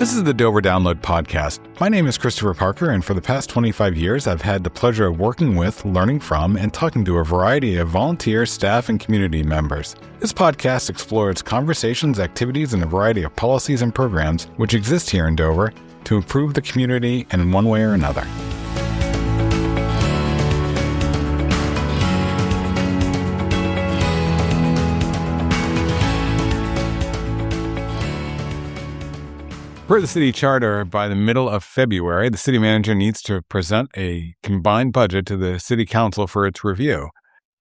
This is the Dover Download Podcast. My name is Christopher Parker, and for the past 25 years, I've had the pleasure of working with, learning from, and talking to a variety of volunteer, staff, and community members. This podcast explores conversations, activities, and a variety of policies and programs which exist here in Dover to improve the community in one way or another. Per the city charter, by the middle of February, the city manager needs to present a combined budget to the city council for its review.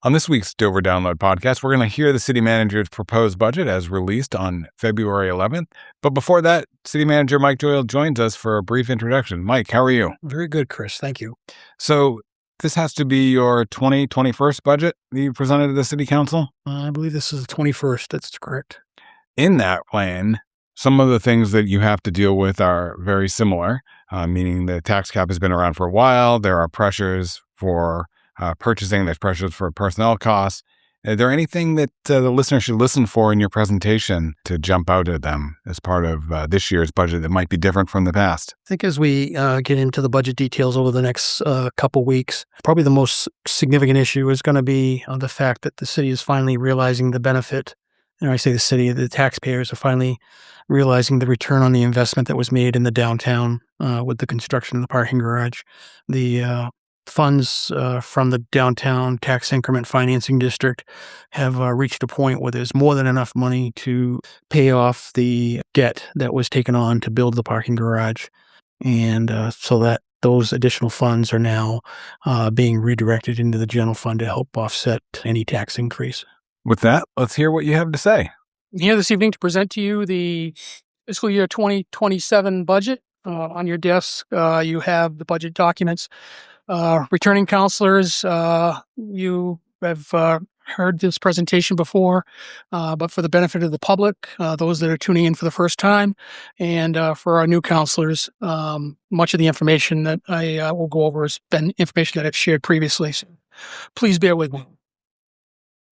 On this week's Dover Download Podcast, we're going to hear the city manager's proposed budget as released on February 11th. But before that, city manager Mike Joyal joins us for a brief introduction. Mike, how are you? Very good, Chris. Thank you. So this has to be your 2021 budget that you presented to the city council? I believe this is the 21st. That's correct. In that plan, some of the things that you have to deal with are very similar, meaning the tax cap has been around for a while. There are pressures for purchasing. There's pressures for personnel costs. Is there anything that the listener should listen for in your presentation to jump out at them as part of this year's budget that might be different from the past? I think as we get into the budget details over the next couple weeks, probably the most significant issue is going to be the fact that the city is finally realizing the benefit. And I say the city, the taxpayers are finally realizing the return on the investment that was made in the downtown with the construction of the parking garage. The funds from the downtown Tax Increment Financing District have reached a point where there's more than enough money to pay off the debt that was taken on to build the parking garage. And so that those additional funds are now being redirected into the general fund to help offset any tax increase. With that, let's hear what you have to say. I'm here this evening to present to you the fiscal year 2027 budget. On your desk, you have the budget documents. Returning counselors, you have heard this presentation before, but for the benefit of the public, those that are tuning in for the first time, and for our new counselors, much of the information that I will go over has been information that I've shared previously. So please bear with me.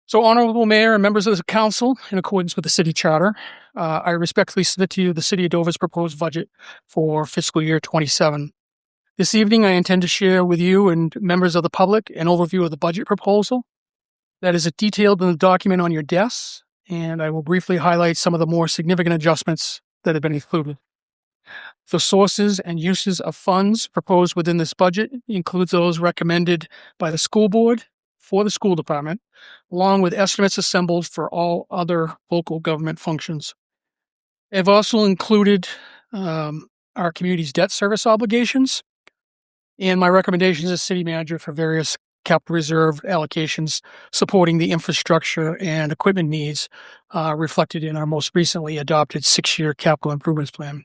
So, Honorable Mayor and members of the council, in accordance with the city charter, I respectfully submit to you the City of Dover's proposed budget for fiscal year 27. This evening, I intend to share with you and members of the public an overview of the budget proposal that is detailed in the document on your desks, and I will briefly highlight some of the more significant adjustments that have been included. The sources and uses of funds proposed within this budget includes those recommended by the school board for the school department, along with estimates assembled for all other local government functions. I've also included our community's debt service obligations and my recommendations as city manager for various capital reserve allocations supporting the infrastructure and equipment needs reflected in our most recently adopted 6-year capital improvements plan.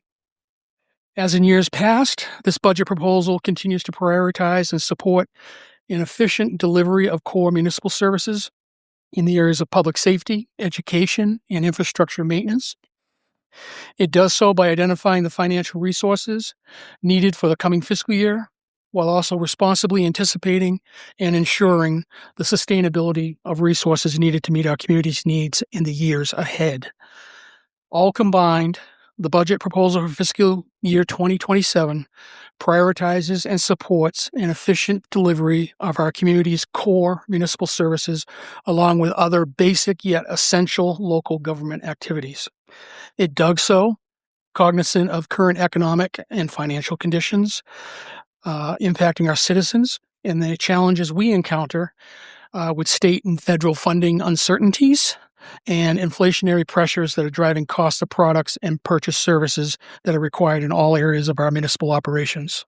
As in years past, this budget proposal continues to prioritize and support an efficient delivery of core municipal services in the areas of public safety, education, and infrastructure maintenance. It does so by identifying the financial resources needed for the coming fiscal year, while also responsibly anticipating and ensuring the sustainability of resources needed to meet our community's needs in the years ahead. All combined, the budget proposal for fiscal year 2027 prioritizes and supports an efficient delivery of our community's core municipal services, along with other basic yet essential local government activities. It does so cognizant of current economic and financial conditions impacting our citizens and the challenges we encounter with state and federal funding uncertainties and inflationary pressures that are driving costs of products and purchase services that are required in all areas of our municipal operations.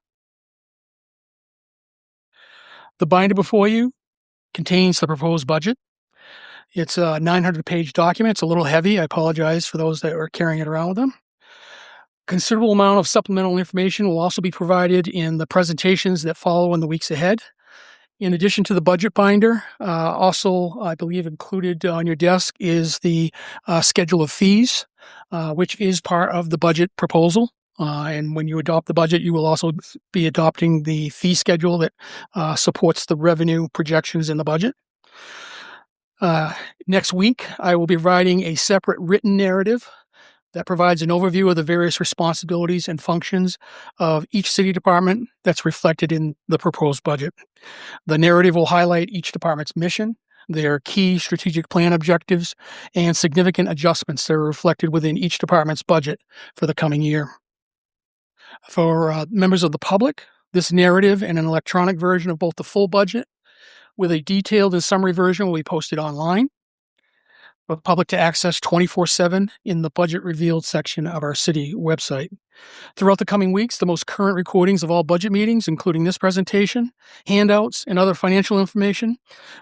The binder before you contains the proposed budget. It's a 900-page document. It's a little heavy. I apologize for those that are carrying it around with them. Considerable amount of supplemental information will also be provided in the presentations that follow in the weeks ahead. In addition to the budget binder, also, I believe included on your desk is the schedule of fees, which is part of the budget proposal. And when you adopt the budget, you will also be adopting the fee schedule that supports the revenue projections in the budget. Next week, I will be writing a separate written narrative that provides an overview of the various responsibilities and functions of each city department that's reflected in the proposed budget. The narrative will highlight each department's mission, their key strategic plan objectives, and significant adjustments that are reflected within each department's budget for the coming year. For members of the public, this narrative and an electronic version of both the full budget with a detailed and summary version will be posted online for the public to access 24/7 in the budget revealed section of our city website. Throughout the coming weeks, the most current recordings of all budget meetings, including this presentation, handouts, and other financial information,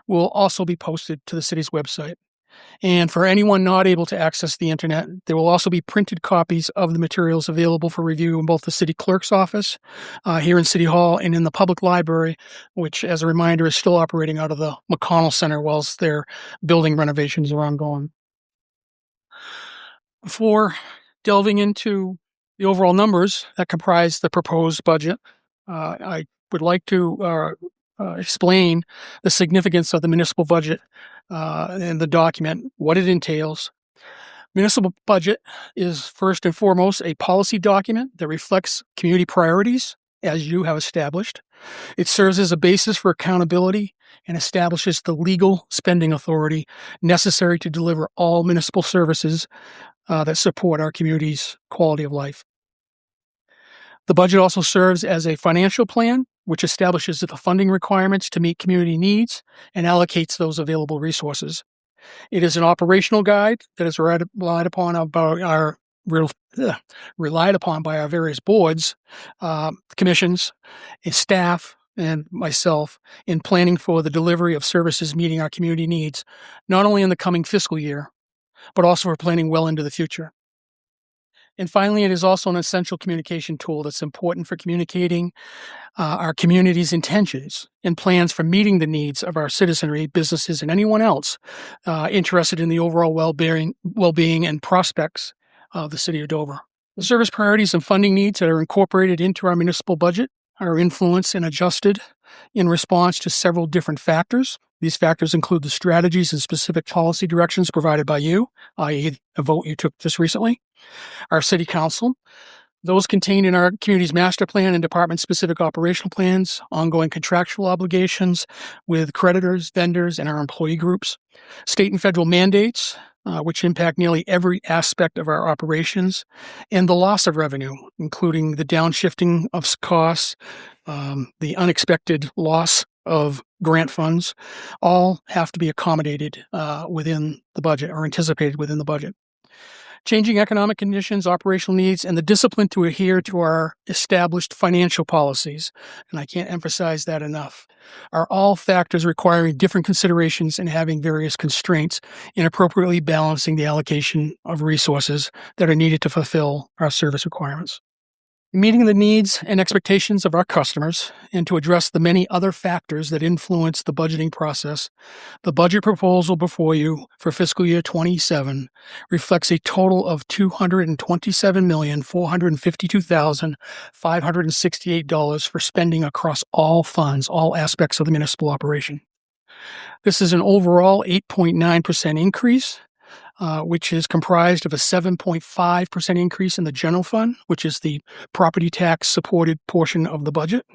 will also be posted to the city's website. And for anyone not able to access the internet, there will also be printed copies of the materials available for review in both the city clerk's office, here in City Hall, and in the public library, which, as a reminder, is still operating out of the McConnell Center whilst their building renovations are ongoing. Before delving into the overall numbers that comprise the proposed budget, I would like to explain the significance of the municipal budget and the document, what it entails. Municipal budget is first and foremost a policy document that reflects community priorities as you have established. It serves as a basis for accountability and establishes the legal spending authority necessary to deliver all municipal services that support our community's quality of life. The budget also serves as a financial plan, which establishes the funding requirements to meet community needs and allocates those available resources. It is an operational guide that is relied upon by our various boards, commissions, and staff, and myself in planning for the delivery of services meeting our community needs, not only in the coming fiscal year, but also for planning well into the future. And finally, it is also an essential communication tool that's important for communicating our community's intentions and plans for meeting the needs of our citizenry, businesses, and anyone else interested in the overall well-being and prospects of the city of Dover. The service priorities and funding needs that are incorporated into our municipal budget are influenced and adjusted in response to several different factors. These factors include the strategies and specific policy directions provided by you, i.e. a vote you took just recently, our city council, those contained in our community's master plan and department-specific operational plans, ongoing contractual obligations with creditors, vendors, and our employee groups, state and federal mandates, which impact nearly every aspect of our operations, and the loss of revenue, including the downshifting of costs, the unexpected loss of grant funds, all have to be accommodated within the budget or anticipated within the budget. Changing economic conditions, operational needs, and the discipline to adhere to our established financial policies, and I can't emphasize that enough, are all factors requiring different considerations and having various constraints in appropriately balancing the allocation of resources that are needed to fulfill our service requirements. Meeting the needs and expectations of our customers and to address the many other factors that influence the budgeting process, the budget proposal before you for fiscal year 27 reflects a total of $227,452,568 for spending across all funds, all aspects of the municipal operation. This is an overall 8.9% increase, which is comprised of a 7.5% increase in the general fund, which is the property tax supported portion of the budget,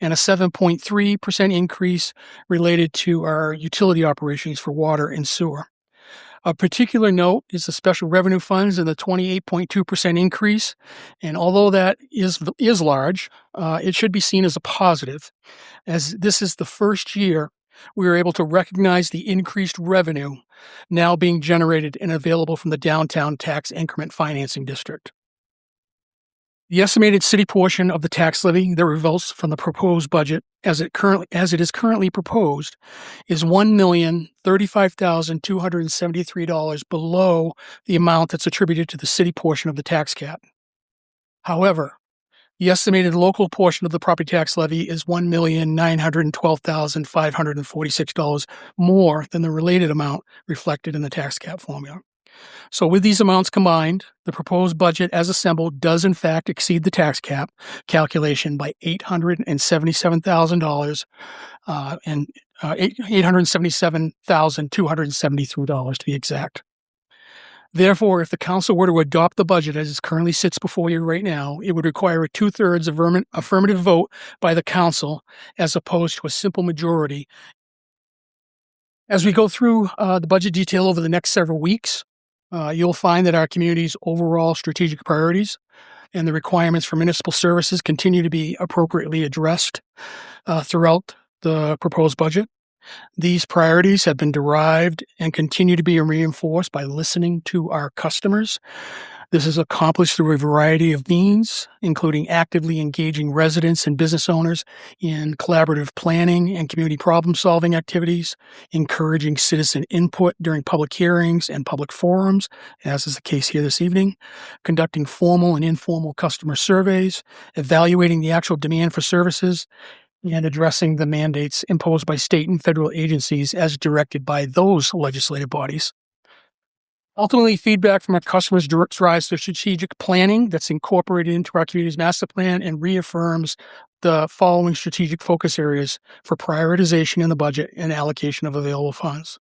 and a 7.3% increase related to our utility operations for water and sewer. Of particular note is the special revenue funds and the 28.2% increase, and although that is large, it should be seen as a positive, as this is the first year we were able to recognize the increased revenue now being generated and available from the downtown tax increment financing district. The estimated city portion of the tax levy that results from the proposed budget as it is currently proposed is $1,035,273 below the amount that's attributed to the city portion of the tax cap. However, the estimated local portion of the property tax levy is $1,912,546 more than the related amount reflected in the tax cap formula. So with these amounts combined, the proposed budget as assembled does in fact exceed the tax cap calculation by $877,000 and $877,273 to be exact. Therefore, if the council were to adopt the budget as it currently sits before you right now, it would require a 2/3 affirmative vote by the council as opposed to a simple majority. As we go through the budget detail over the next several weeks, you'll find that our community's overall strategic priorities and the requirements for municipal services continue to be appropriately addressed throughout the proposed budget. These priorities have been derived and continue to be reinforced by listening to our customers. This is accomplished through a variety of means, including actively engaging residents and business owners in collaborative planning and community problem-solving activities, encouraging citizen input during public hearings and public forums, as is the case here this evening, conducting formal and informal customer surveys, evaluating the actual demand for services, and addressing the mandates imposed by state and federal agencies as directed by those legislative bodies. Ultimately, feedback from our customers drives the strategic planning that's incorporated into our community's master plan and reaffirms the following strategic focus areas for prioritization in the budget and allocation of available funds.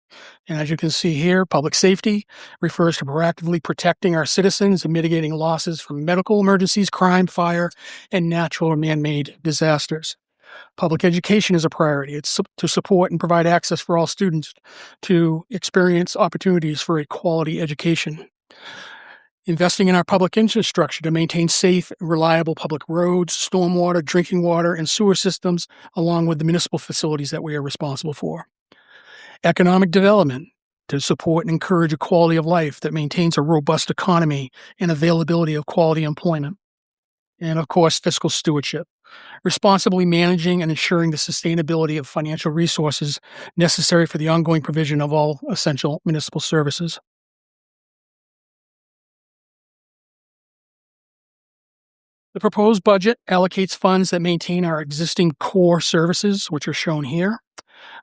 And as you can see here, public safety refers to proactively protecting our citizens and mitigating losses from medical emergencies, crime, fire, and natural or man-made disasters. Public education is a priority. It's to support and provide access for all students to experience opportunities for a quality education. Investing in our public infrastructure to maintain safe and reliable public roads, stormwater, drinking water, and sewer systems, along with the municipal facilities that we are responsible for. Economic development to support and encourage a quality of life that maintains a robust economy and availability of quality employment. And of course, fiscal stewardship. Responsibly managing and ensuring the sustainability of financial resources necessary for the ongoing provision of all essential municipal services. The proposed budget allocates funds that maintain our existing core services, which are shown here,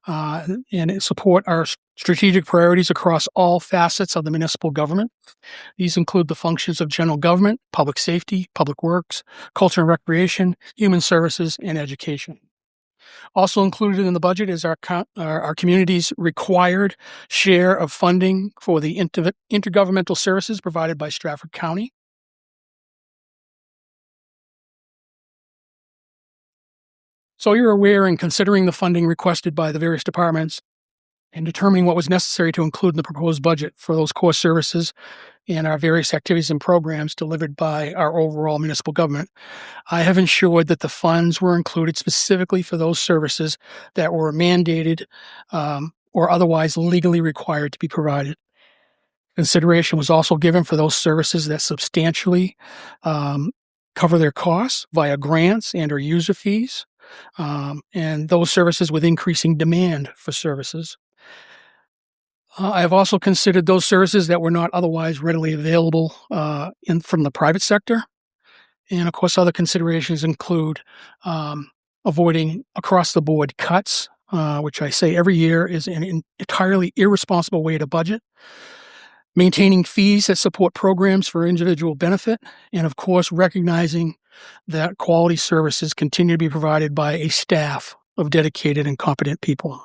and it support our strategic priorities across all facets of the municipal government. These include the functions of general government, public safety, public works, culture and recreation, human services, and education. Also included in the budget is our community's required share of funding for the intergovernmental services provided by Stratford County. So you're aware in considering the funding requested by the various departments and determining what was necessary to include in the proposed budget for those core services and our various activities and programs delivered by our overall municipal government, I have ensured that the funds were included specifically for those services that were mandated or otherwise legally required to be provided. Consideration was also given for those services that substantially cover their costs via grants and or user fees, and those services with increasing demand for services. I have also considered those services that were not otherwise readily available from the private sector. And of course, other considerations include avoiding across-the-board cuts, which I say every year is an entirely irresponsible way to budget, maintaining fees that support programs for individual benefit, and of course, recognizing that quality services continue to be provided by a staff of dedicated and competent people.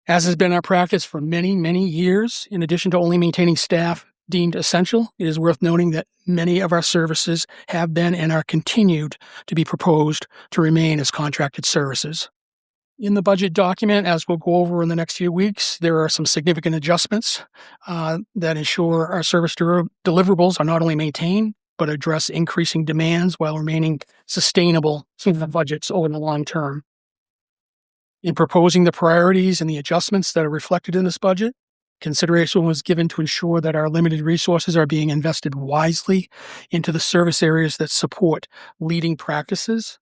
As has been our practice for many, many years, in addition to only maintaining staff deemed essential, it is worth noting that many of our services have been and are continued to be proposed to remain as contracted services. In the budget document, as we'll go over in the next few weeks, there are some significant adjustments that ensure our service deliverables are not only maintained, but address increasing demands while remaining sustainable in the budgets over the long term. In proposing the priorities and the adjustments that are reflected in this budget, consideration was given to ensure that our limited resources are being invested wisely into the service areas that support leading practices.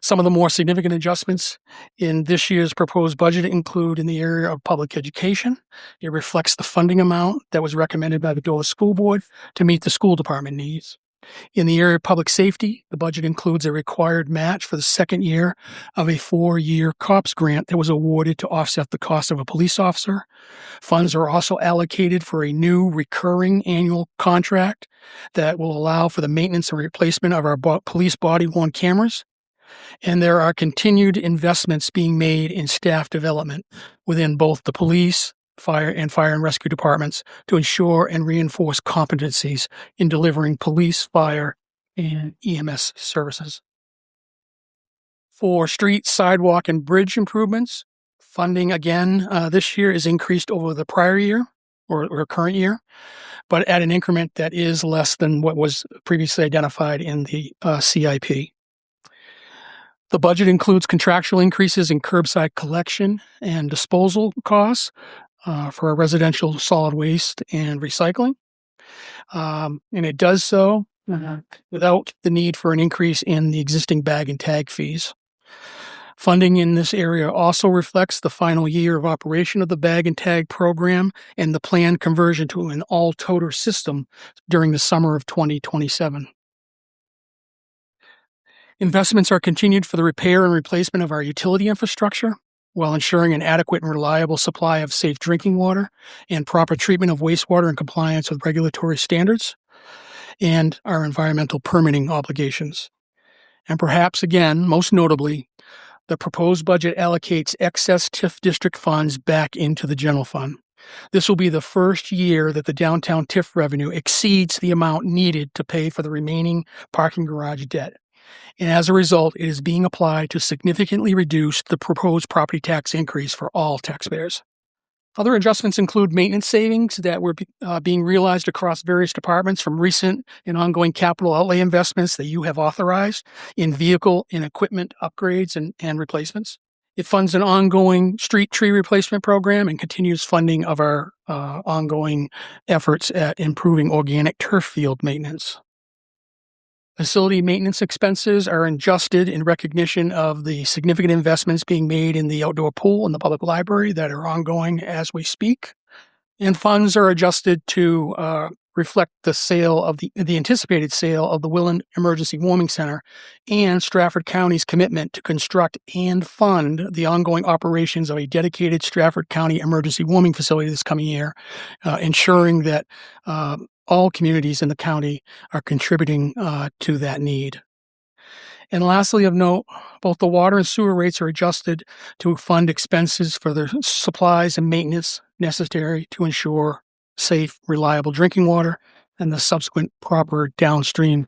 Some of the more significant adjustments in this year's proposed budget include in the area of public education. It reflects the funding amount that was recommended by the Joyal School Board to meet the school department needs. In the area of public safety, the budget includes a required match for the second year of a 4-year COPS grant that was awarded to offset the cost of a police officer. Funds are also allocated for a new recurring annual contract that will allow for the maintenance and replacement of our police body-worn cameras. And there are continued investments being made in staff development within both the police, fire and rescue departments to ensure and reinforce competencies in delivering police, fire, and EMS services. For street, sidewalk, and bridge improvements, funding again this year is increased over the prior year or current year, but at an increment that is less than what was previously identified in the CIP. The budget includes contractual increases in curbside collection and disposal costs for residential solid waste and recycling. And it does so without the need for an increase in the existing bag and tag fees. Funding in this area also reflects the final year of operation of the bag and tag program and the planned conversion to an all-toter system during the summer of 2027. Investments are continued for the repair and replacement of our utility infrastructure while ensuring an adequate and reliable supply of safe drinking water and proper treatment of wastewater in compliance with regulatory standards and our environmental permitting obligations. And perhaps, again, most notably, the proposed budget allocates excess TIF district funds back into the general fund. This will be the first year that the downtown TIF revenue exceeds the amount needed to pay for the remaining parking garage debt. And as a result, it is being applied to significantly reduce the proposed property tax increase for all taxpayers. Other adjustments include maintenance savings that were being realized across various departments from recent and ongoing capital outlay investments that you have authorized in vehicle and equipment upgrades and replacements. It funds an ongoing street tree replacement program and continues funding of our ongoing efforts at improving organic turf field maintenance. Facility maintenance expenses are adjusted in recognition of the significant investments being made in the outdoor pool and the public library that are ongoing as we speak. And funds are adjusted to reflect the sale of the anticipated sale of the Willand Emergency Warming Center and Stratford County's commitment to construct and fund the ongoing operations of a dedicated Stratford County emergency warming facility this coming year, ensuring that all communities in the county are contributing to that need. And lastly, of note, both the water and sewer rates are adjusted to fund expenses for the supplies and maintenance necessary to ensure safe, reliable drinking water and the subsequent proper downstream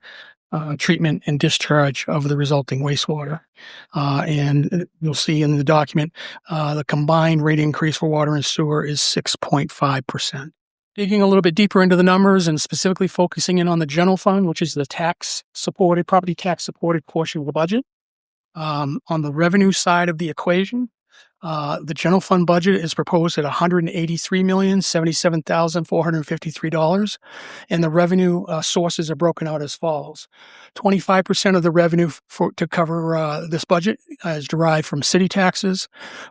treatment and discharge of the resulting wastewater. And you'll see in the document, the combined rate increase for water and sewer is 6.5%. Digging a little bit deeper into the numbers and specifically focusing in on the general fund, which is the property tax supported portion of the budget. On the revenue side of the equation, the general fund budget is proposed at $183,077,453, and the revenue sources are broken out as follows. 25% of the revenue to cover this budget is derived from city taxes,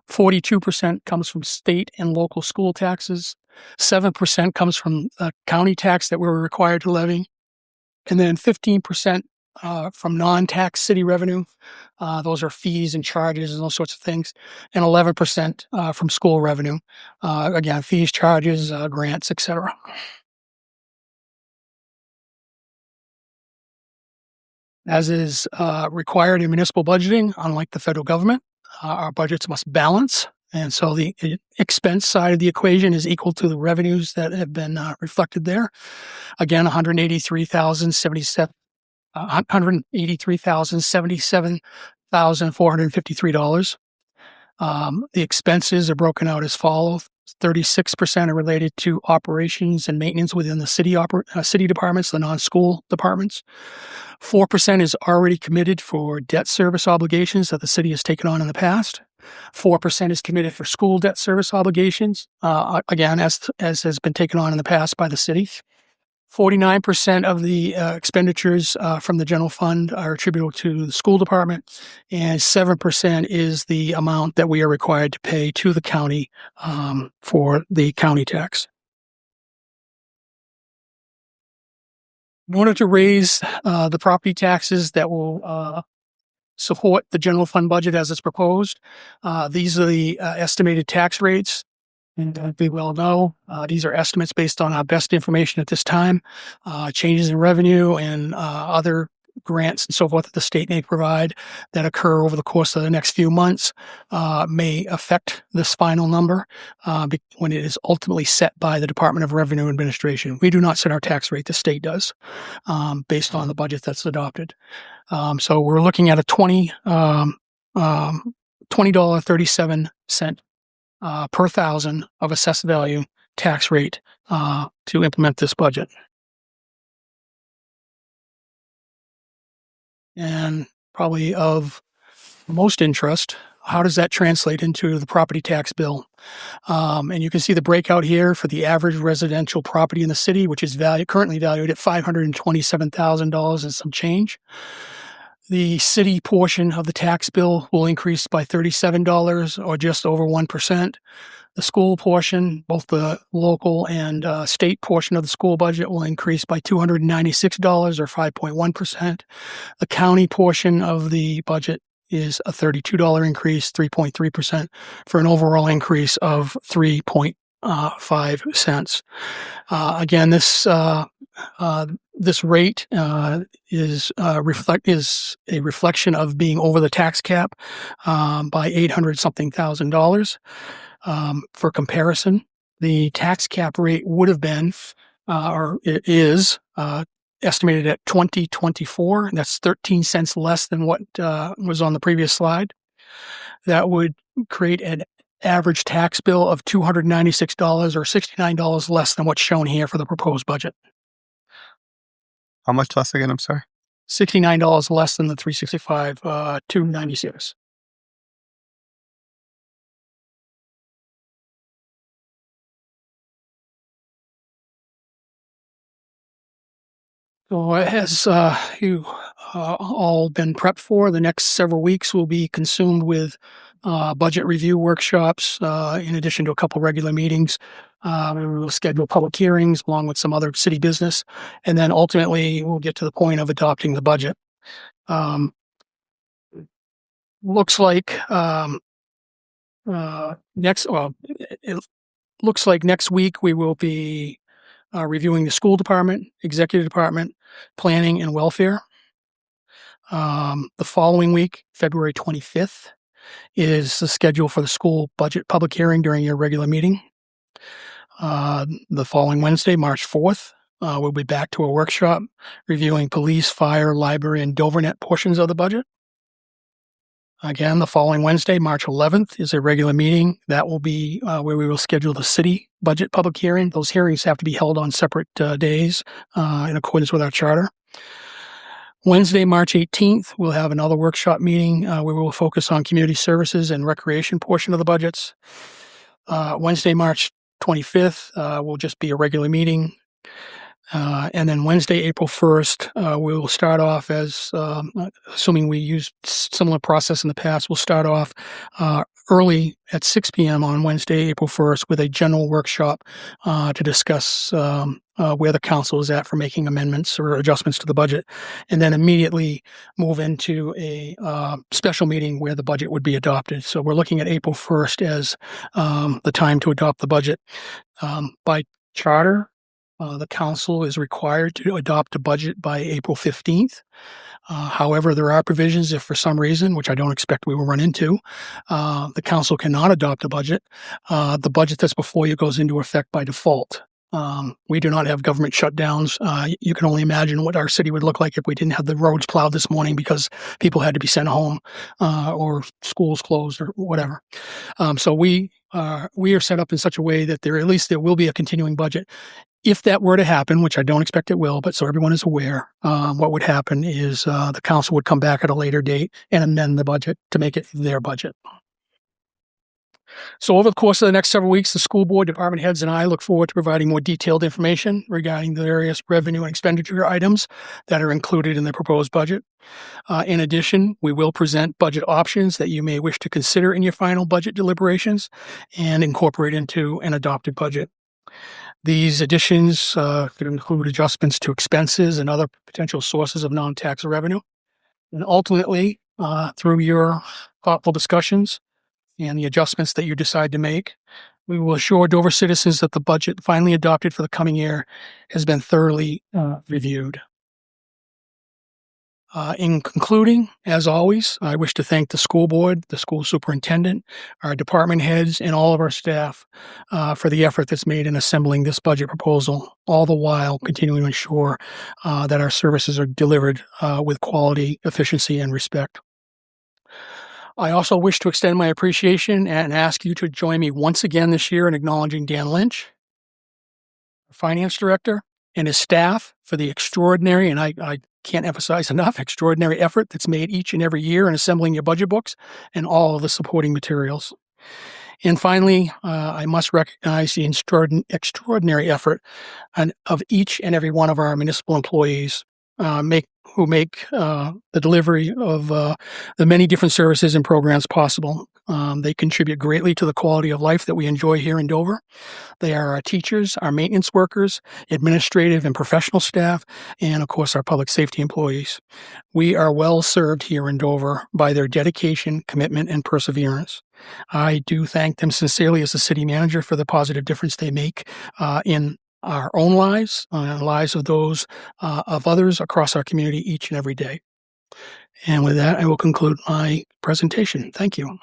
42% comes from state and local school taxes, 7% comes from county tax that we're required to levy, and then 15% from non-tax city revenue. Those are fees and charges and those sorts of things. And 11% from school revenue. Again, fees, charges, grants, etc. As is required in municipal budgeting, unlike the federal government, our budgets must balance. And so the expense side of the equation is equal to the revenues that have been reflected there. Again, $183,077,453. The expenses are broken out as follows. 36% are related to operations and maintenance within the city departments, the non-school departments. 4% is already committed for debt service obligations that the city has taken on in the past. 4% is committed for school debt service obligations, again, as has been taken on in the past by the city. 49% of the expenditures from the general fund are attributable to the school department, and 7% is the amount that we are required to pay to the county for the county tax. In order to raise the property taxes that will support the general fund budget as it's proposed, these are the estimated tax rates. And as we well know, these are estimates based on our best information at this time. Changes in revenue and other grants and so forth that the state may provide that occur over the course of the next few months may affect this final number when it is ultimately set by the Department of Revenue Administration. We do not set our tax rate; the state does, based on the budget that's adopted. So we're looking at a $20.37 per thousand of assessed value tax rate to implement this budget. And probably of most interest, how does that translate into the property tax bill? And you can see the breakout here for the average residential property in the city, which is currently valued at $527,000 and some change. The city portion of the tax bill will increase by $37 or just over 1%. The school portion, both the local and state portion of the school budget, will increase by $296 or 5.1%. The county portion of the budget is a $32 increase, 3.3%, for an overall increase of 3.5 cents. Again, this rate is a reflection of being over the tax cap by $800-something thousand. For comparison, the tax cap rate would have been, or it is, estimated at 2024. And that's 13 cents less than what was on the previous slide. That would create an average tax bill of $296 or $69 less than what's shown here for the proposed budget. How much less again? I'm sorry. $69 less than the $365, $296. So as you all been prepped for, the next several weeks will be consumed with budget review workshops, in addition to a couple regular meetings. We will schedule public hearings along with some other city business, and then ultimately we'll get to the point of adopting the budget. Looks like it looks like next week we will be reviewing the school department, executive department, planning, and welfare. The following week, February 25th, is the schedule for the school budget public hearing during your regular meeting. The following Wednesday, March 4th, we'll be back to a workshop reviewing police, fire, library, and DoverNet portions of the budget. Again, the following Wednesday, March 11th, is a regular meeting. That will be where we will schedule the city budget public hearing. Those hearings have to be held on separate days in accordance with our charter. Wednesday, March 18th, we'll have another workshop meeting where we will focus on community services and recreation portion of the budgets. Wednesday, March 25th, will just be a regular meeting. And then Wednesday, April 1st, we will start off as, assuming we use similar process in the past, we'll start off early at 6 p.m. on Wednesday, April 1st, with a general workshop to discuss where the council is at for making amendments or adjustments to the budget, and then immediately move into a special meeting where the budget would be adopted. So we're looking at April 1st as the time to adopt the budget. By charter, the council is required to adopt a budget by April 15th. However, there are provisions if for some reason, which I don't expect we will run into, the council cannot adopt a budget. The budget that's before you goes into effect by default. We do not have government shutdowns. You can only imagine what our city would look like if we didn't have the roads plowed this morning because people had to be sent home or schools closed or whatever. So we are set up in such a way that there will be a continuing budget. If that were to happen, which I don't expect it will, but so everyone is aware, what would happen is the council would come back at a later date and amend the budget to make it their budget. So over the course of the next several weeks, the school board, department heads, and I look forward to providing more detailed information regarding the various revenue and expenditure items that are included in the proposed budget. In addition, we will present budget options that you may wish to consider in your final budget deliberations and incorporate into an adopted budget. These additions could include adjustments to expenses and other potential sources of non-tax revenue. And ultimately, through your thoughtful discussions and the adjustments that you decide to make, we will assure Dover citizens that the budget finally adopted for the coming year has been thoroughly reviewed. In concluding, as always, I wish to thank the school board, the school superintendent, our department heads, and all of our staff for the effort that's made in assembling this budget proposal, all the while continuing to ensure that our services are delivered with quality, efficiency, and respect. I also wish to extend my appreciation and ask you to join me once again this year in acknowledging Dan Lynch, our finance director, and his staff for the extraordinary, and I can't emphasize enough, extraordinary effort that's made each and every year in assembling your budget books and all of the supporting materials. And finally, I must recognize the extraordinary effort of each and every one of our municipal employees who make the delivery of the many different services and programs possible. They contribute greatly to the quality of life that we enjoy here in Dover. They are our teachers, our maintenance workers, administrative and professional staff, and of course our public safety employees. We are well served here in Dover by their dedication, commitment, and perseverance. I do thank them sincerely as the city manager for the positive difference they make in our own lives, lives of those of others across our community each and every day. And with that, I will conclude my presentation. Thank you.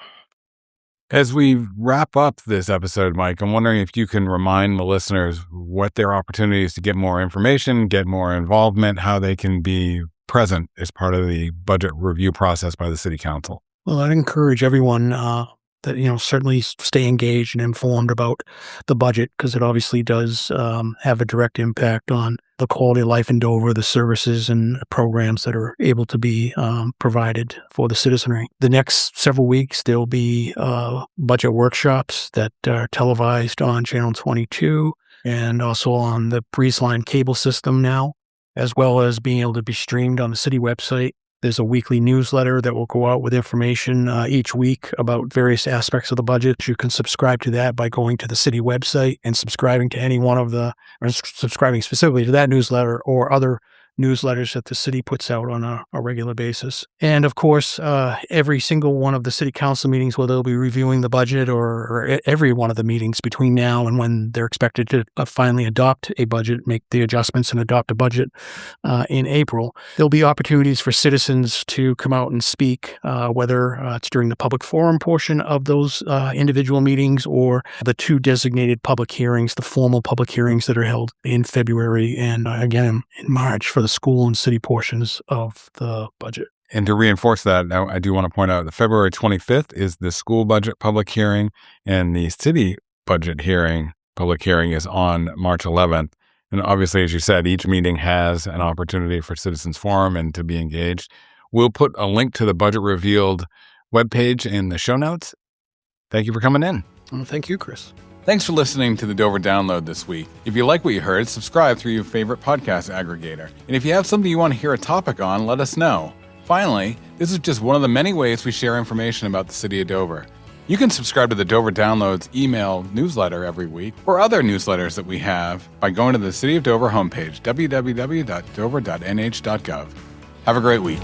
As we wrap up this episode, Mike, I'm wondering if you can remind the listeners what their opportunities to get more information, get more involvement, how they can be present as part of the budget review process by the City Council. Well, I'd encourage everyone that, certainly stay engaged and informed about the budget, because it obviously does have a direct impact on the quality of life in Dover, the services and programs that are able to be provided for the citizenry. The next several weeks, there'll be budget workshops that are televised on Channel 22 and also on the Breezeline cable system now, as well as being able to be streamed on the city website. There's a weekly newsletter that will go out with information each week about various aspects of the budget. You can subscribe to that by going to the city website and subscribing to subscribing specifically to that newsletter or other newsletters that the city puts out on a regular basis. And of course, every single one of the city council meetings where they'll be reviewing the budget, or every one of the meetings between now and when they're expected to finally adopt a budget, make the adjustments and adopt a budget in April, there'll be opportunities for citizens to come out and speak, whether it's during the public forum portion of those individual meetings or the two designated public hearings, the formal public hearings that are held in February and again in March for the school and city portions of the budget. And to reinforce that, I do want to point out that February 25th is the school budget public hearing, and the city budget public hearing is on March 11th. And obviously, as you said, each meeting has an opportunity for citizens forum and to be engaged. We'll put a link to the Budget Revealed webpage in the show notes. Thank you for coming in. Well, thank you, Chris. Thanks for listening to the Dover Download this week. If you like what you heard, subscribe through your favorite podcast aggregator. And if you have something you want to hear a topic on, let us know. Finally, this is just one of the many ways we share information about the city of Dover. You can subscribe to the Dover Downloads email newsletter every week or other newsletters that we have by going to the City of Dover homepage, www.dover.nh.gov. Have a great week.